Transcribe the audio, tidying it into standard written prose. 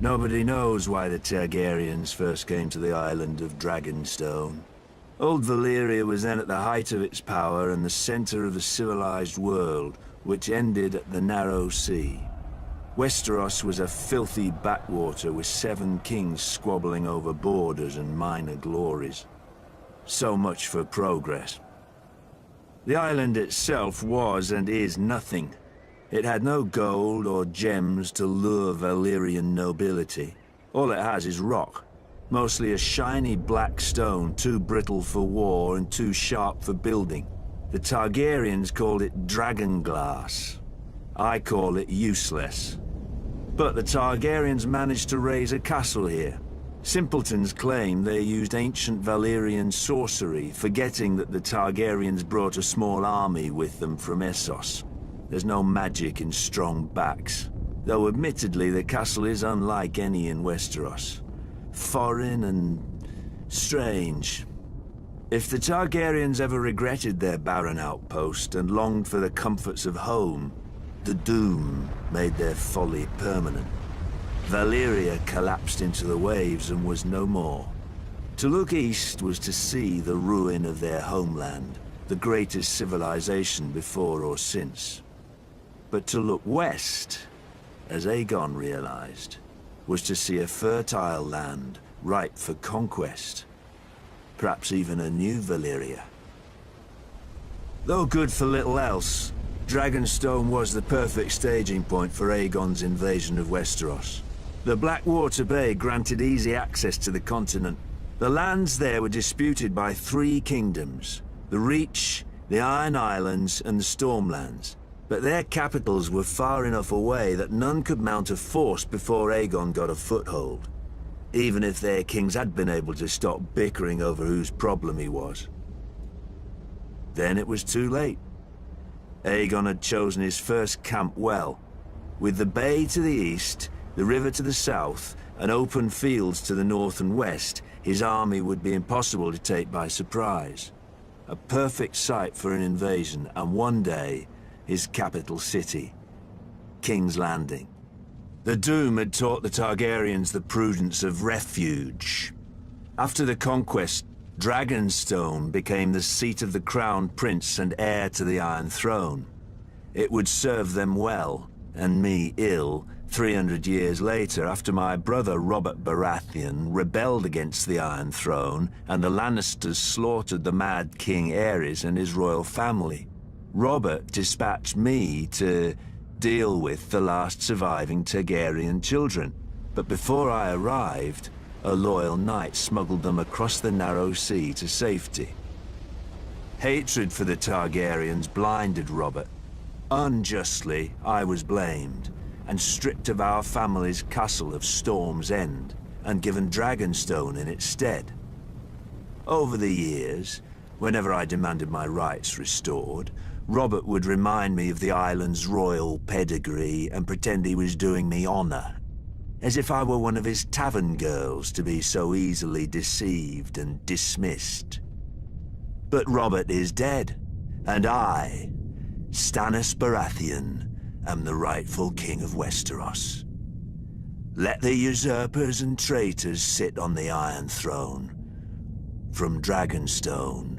Nobody knows why the Targaryens first came to the island of Dragonstone. Old Valyria was then at the height of its power and the center of the civilized world, which ended at the Narrow Sea. Westeros was a filthy backwater with 7 kings squabbling over borders and minor glories. So much for progress. The island itself was and is nothing. It had no gold or gems to lure Valyrian nobility. All it has is rock, mostly a shiny black stone too brittle for war and too sharp for building. The Targaryens called it dragon glass. I call it useless. But the Targaryens managed to raise a castle here. Simpletons claim they used ancient Valyrian sorcery, forgetting that the Targaryens brought a small army with them from Essos. There's no magic in strong backs, though admittedly the castle is unlike any in Westeros. Foreign and strange. If the Targaryens ever regretted their barren outpost and longed for the comforts of home, the doom made their folly permanent. Valyria collapsed into the waves and was no more. To look east was to see the ruin of their homeland, the greatest civilization before or since. But to look west, as Aegon realized, was to see a fertile land ripe for conquest. Perhaps even a new Valyria. Though good for little else, Dragonstone was the perfect staging point for Aegon's invasion of Westeros. The Blackwater Bay granted easy access to the continent. The lands there were disputed by 3 kingdoms: the Reach, the Iron Islands, and the Stormlands. But their capitals were far enough away that none could mount a force before Aegon got a foothold, even if their kings had been able to stop bickering over whose problem he was. Then it was too late. Aegon had chosen his first camp well, with the bay to the east, the river to the south, and open fields to the north and west. His army would be impossible to take by surprise. A perfect site for an invasion, and one day, his capital city, King's Landing. The Doom had taught the Targaryens the prudence of refuge. After the conquest, Dragonstone became the seat of the crowned prince and heir to the Iron Throne. It would serve them well, and me ill, 300 years later, after my brother Robert Baratheon rebelled against the Iron Throne and the Lannisters slaughtered the Mad King Aerys and his royal family. Robert dispatched me to deal with the last surviving Targaryen children, but before I arrived, a loyal knight smuggled them across the Narrow Sea to safety. Hatred for the Targaryens blinded Robert. Unjustly, I was blamed, and stripped of our family's castle of Storm's End, and given Dragonstone in its stead. Over the years, whenever I demanded my rights restored, Robert would remind me of the island's royal pedigree and pretend he was doing me honor, as if I were one of his tavern girls to be so easily deceived and dismissed. But Robert is dead, and I, Stannis Baratheon, am the rightful king of Westeros. Let the usurpers and traitors sit on the Iron Throne. From Dragonstone,